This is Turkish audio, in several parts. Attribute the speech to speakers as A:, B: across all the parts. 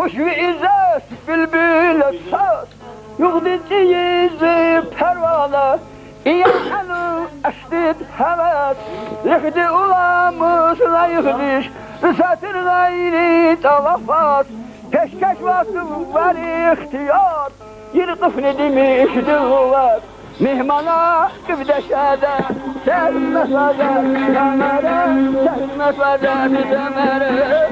A: Kuş ve izzet bülbül söz Yuhdi cizi pervane İyâhenu eşdid heves Yıhdi ulamız la yıhdiş Rüsatir gayri talafat Peşkeş vakıf var ihtiyar Yırkıf nedemiş duvvet Mihmana gübdeşede Sehmet vade temere Sehmet vade temere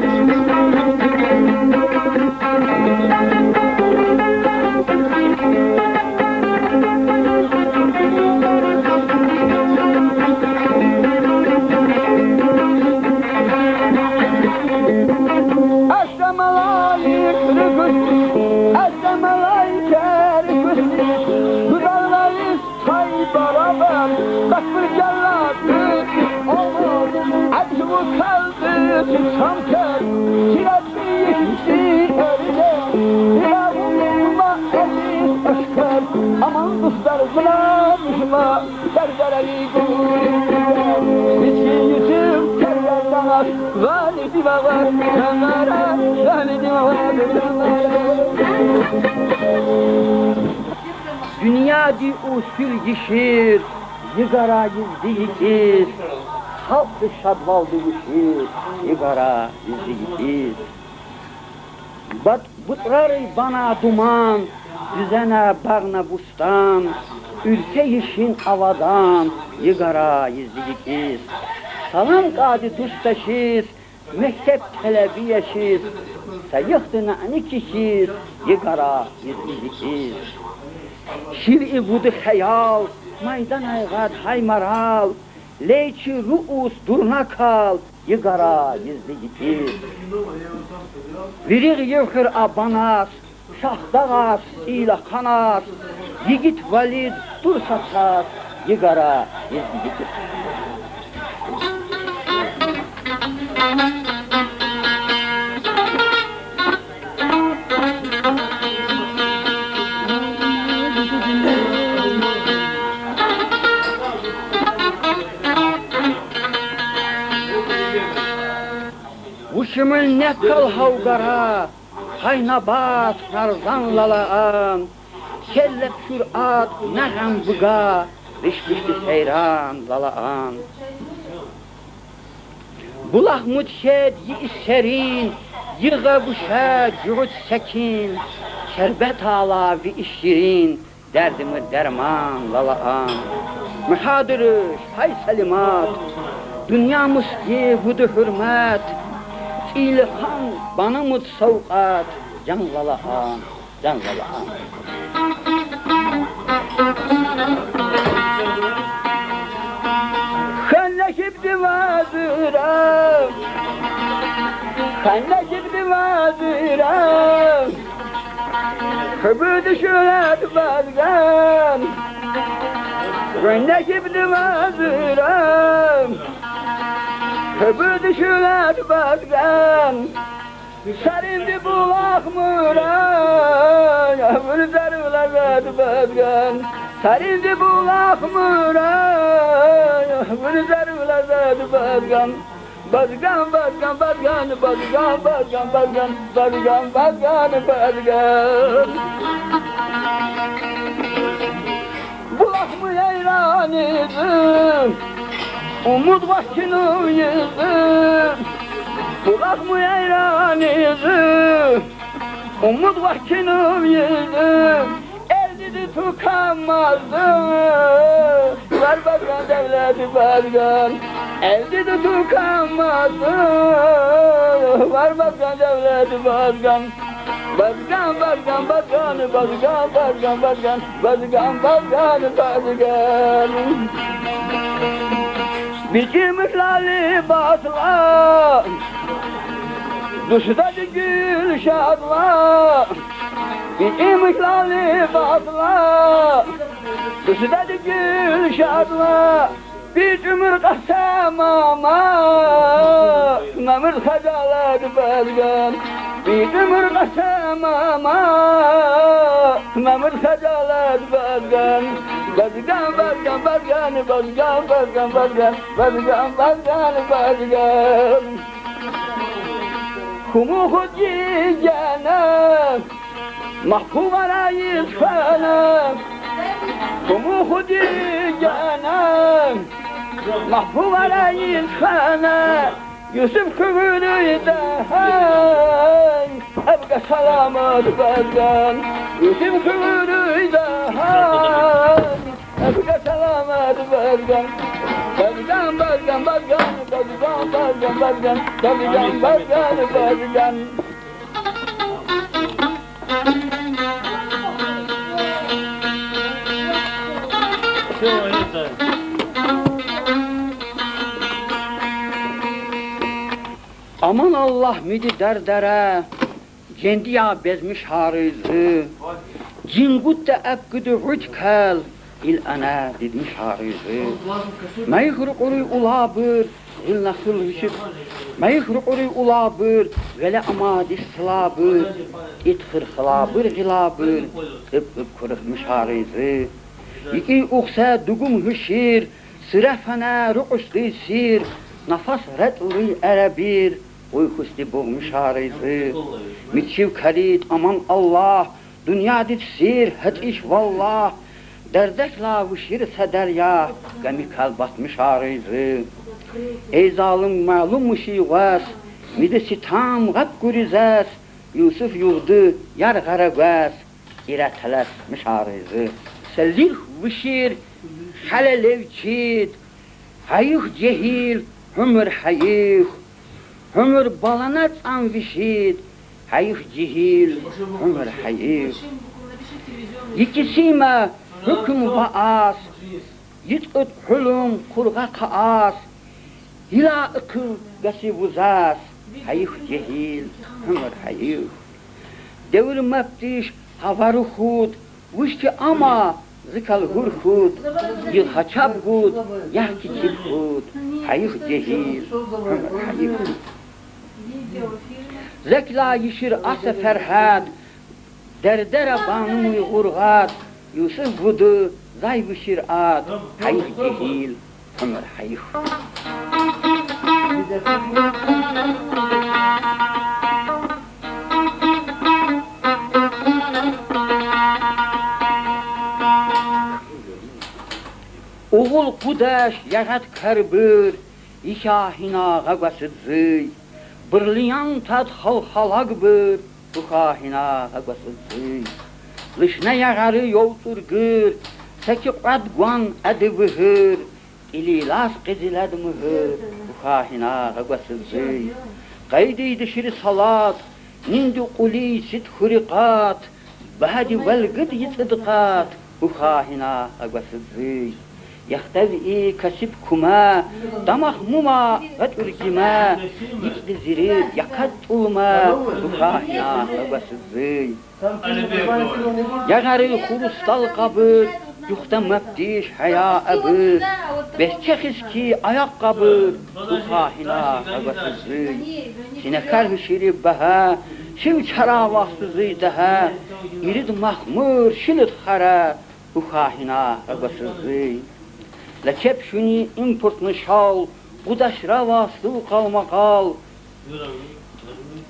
A: Samker, kiratı yeşilsin örüle Silahımla eziz aşkar Aman dostlar bırakma Derdereli gülüyor Miskin yüzüm terler danar Validi var Ömer'e Validi var Dünya di usul gişir Yıgara gizli ikiz Halk-ı şadvaldı üşür, igara bizi itiz. Bıtrar bana duman, düzene bağna bustan, ülke işin avadan, igara yüzü ikiz. Salam qadi tustaşiz, mektep telebiyeşiz, sayıhtına anikişiz, igara yüzü ikiz. Şir-i budu hayal, maydan aygat haymaral, Leyçi ruus durna kal, yıgara gizli ikiz. Virig yevkir abanas, şahdağas ile kanas, Yigit valid dur saças, yıgara gizli ikiz. Uşumul nekkal havgara, haynabat narzan lalağan, Kellep şürat nəğəm vıqa, rişbişli seyran lalağan. Bulaq mutşed yi serin, yığa quşa cüğüt səkin, Şerbet ala vi işşirin, dərdimi derman lalağan. Mühadırış, hay salimat, dünya muski vudu hürmet, İlhan bana mut savqat, can lalağan, can lalağan. Xanlaşib divazıram, xanlaşib divazıram, Hübüdü şüret bazgan, xanlaşib divazıram, Hübüdü şüret bazgan, Sarindi bulaq muran, Ömür zarılar bazgan, Sarindi bulaq muran, Ömür zarılar bazgan, Bazgan, bazgan, bazgan, bazgan, bazgan, bazgan, bazgan, bazgan, bazgan. Bulaq mı yayran izim, Umut başının yüzüm, Bulaq mı yayran yüzüm, Umut başının yüzüm, Eldidi tukamazdım, Var bazgan devleti bazgan, Eldidi tukamazdım, Var bazgan devleti bazgan, Bazgan, bazgan, bazgan, bazgan, bazgan, bazgan, bazgan, bazgan, bazgan. Biçim ıslali batla, Duşda gül şadla, Biçim ıslali batla, Duşda gül şadla, Bir ömür kasem ama, Ömür hacalat bazgan, Bir ömür kasem ama, Ömür hacalat bazgan, Bazgan, bazgan, bazgan, bazgan, bazgan, bazgan, bazgan, bazgan, bazgan. kumu hudiyana mahbu varayı sana kumu hudiyana mahbu varayı sana Yusuf kıvırıydı hay Ebge salamat vergen Yusuf kıvırıydı hay Ebge salamat vergen Bergen bergen bergen Bergen bergen bergen Bergen bergen bergen Aman Allah midi derdere Cendiya bezmiş harizi Cingutta ebgüdü hückel İl ana didmiş harizi Meyhru quri ulabır İl nasıl hüşük Meyhru quri ulabır Vele amadis sılabır İtkhir khılabır gılabır İb kırıkmış harizi İki uqsa dugum hüşir Sırafana ruqusli sir Nafas reduri erebir Uykusti boğmuş harizi Mitşiv kalit aman Allah Dünya dit sir het iş vallah Derdekla vişir sederya Gemi kalbatmış harizi Ey zalim malum müşiğaz Midi sitam gab gürizaz Yusuf yuğdu yar garagaz İreteletmiş harizi Selil vişir Halelev çid Hayıh cehil Hümür hayıh Hümür balanat an vişid Hayıh cehil Hümür hayıh İkisime hüküm vaas Yitqıt hülüm kurga kaas Hila ıkıl gasi vuzas Hayıh cehil Hümür hayıh Devir meftiş havarı hud Vişti ama zikal hurhud Yıl haçab hud Yahki çil hud Hayıh cehil Hümür hayıh Zekla yişir asa ferhad Derdere banı urgat Yusuf budu zay bişir ad Hayıh cehil Hümür hayıh Oğul kudaş yagat karbır İşahina gagası zıy Birliyan tad halhalagbır Bukahina gagası zıy Lışna yagarı yoltur gır Seki qadguan adı vıhır İlilas qizilad mühür Bukahina gagası zıy Qaydiydi şiri salat Nindi quli sit huriqat Bahadi velgid yitidqat Bukahina gagası zıy Yahtev'i kasip kuma, damak muma ve ürcime, yikli ziri yakat ulma, duhahina evasızı. Yagarı kurustal kabır, yuhta meftiş haya ebir, besçekiz ki ayak kabır, duhahina evasızı. Sinekar hüşiri baha, şiv çara vahsızı daha, irid mahmur şilit khara, duhahina evasızı. Lekep şuni importnu şal, budaşra vasıl kalmakal.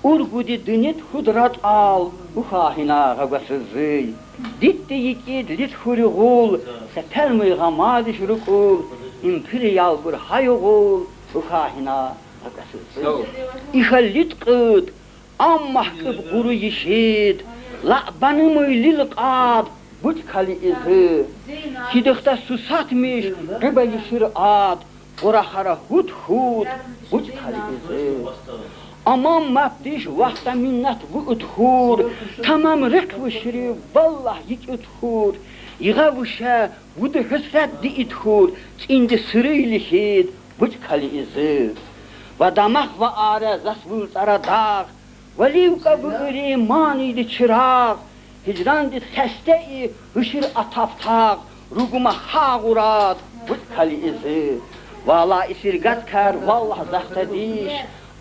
A: Urgudi dünit hudrat al, uhahina gavasızı. Ditti yikid lit hurigul, setelmi gamadiş rukul. İmpiriyal bir hayugul, uhahina gavasızı. İhallit qıd, ammahkıb guru yişid. La'banımı lilqad, buç kali izi. Hidikta susatmış, gıba yişir ad. Qurahara hud hud, buç kali izi. Aman meftiş vaqta minnet bu uthur. Tamam rik vişri, vallah yik uthur. Yığa vişe, vudu hüsret di ithur. Çindi sırıylişid, buç kali izi. Ve damak ve are zasvul tsara dağ. Velivka bıgri maniydi çırağ. Hicran dit xeste-i hışır ataftağ. Ruguma hağurad, buç kali izi. Vala isirgat kar, vallah zahta diş.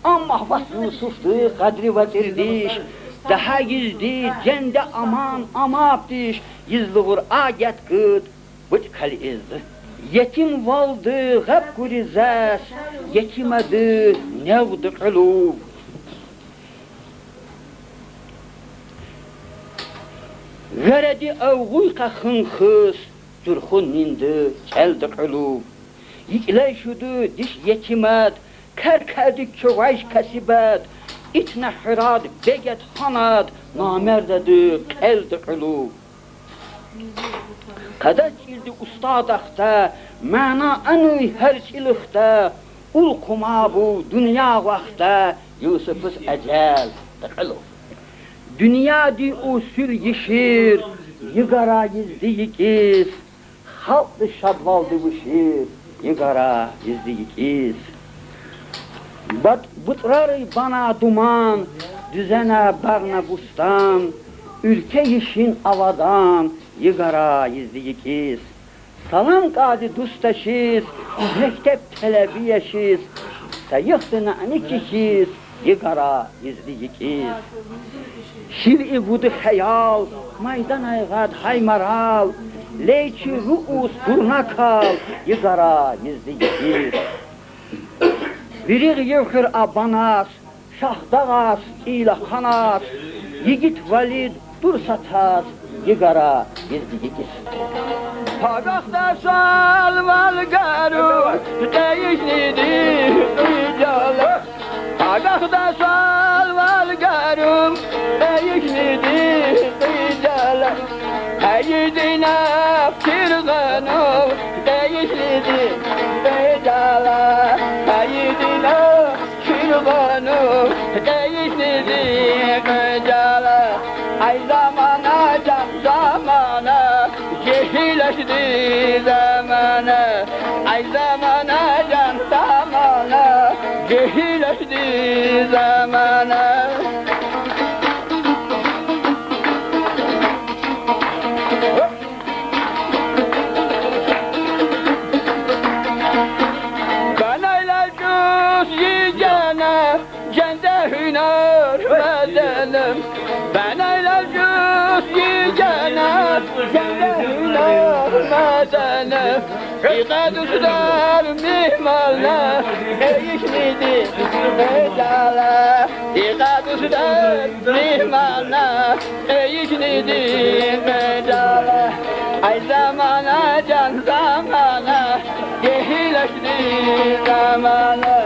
A: Amma vasfı suftu, kadri ve dirdiş. Daha gizdi, cende aman, amabdiş. Yizluğur aget gıd, buç kali izi. Yetim valdı, gab gurizas. Yetimedi, nevdi qulub. Veredi avguyka hınkhız, Zürxun nindi, keldi qılub. Yikle şudu diş yekimet, Kerkedi kövayş kesibet, İtne hırad, beget hanad, Namerdedi, keldi qılub. Qadat ildi ustadaqda, Mana anı herçilikdə, Ul kumabu dünya vaxtda, Yusufuz əcəl, qılub. Dünya di usul yişir, Yıgara yüzdi yikiz, Halk dı şadvaldı vışir, Yıgara yüzdi yikiz. Bıtrarı bana duman, Düzene bağna bustan, Ülke yişin avadan, Yıgara yüzdi yikiz. Salam qadi dustaşiz, Mektep telebiyeşiz, Sayıqdına anikikiz, Yıgara yüzdi yikiz. Şir-i vudu hayal, Maydan ayğad haymaral, Leyki ruus durna kal, Yıgara yüzdi yikiz. Virig yevxir abanas, Şahdağas ilə xanas, Yigit valid dur satas, Yıgara yüzdi yikiz. Pagaqda salval garu, Deyişlidir ricalı. Pagaqda salval garu, Deyişlidir ricalı. Həyidinə firqanu, Deyişlidir ricalı. Həyidinə firqanu, Deyişlidir ricalı. Ay zamana can zamana, Cehileşdi zamana, Ay zamana can zamana, Cehileşdi zamana. Ben eyləcüz yiyene, Cəndə hüner mədenim. Ben eyləcüz yiyene, Cəndə hüner mədenim. İqəd üstər mihmalına, Eyişlidi mecala. İqəd üstər mihmalına, Eyişlidi mecala. Ay zamana can zamana, Cehileşdi zamana.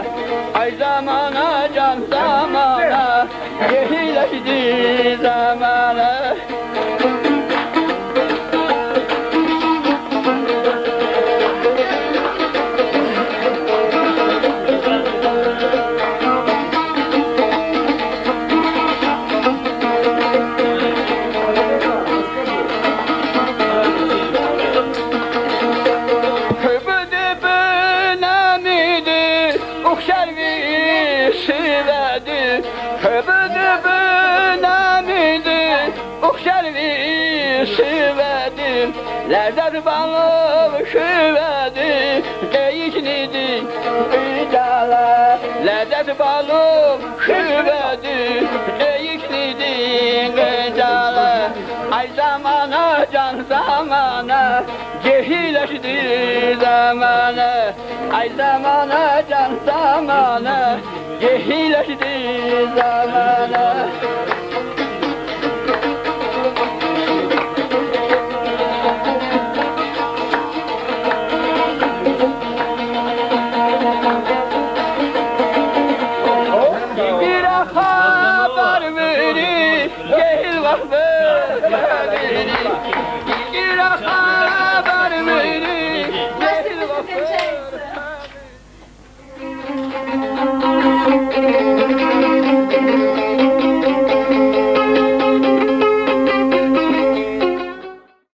A: Ay zamana can zamana, Cehileşdi zamana. Lerzat balık şüvedi, Deyişlidi ricala. Lerzat balık şüvedi, Deyişlidi ricala. Ay zamana can zamana, Cehileşdi zamana. Ay zamana can zamana, Cehileşdi zamana.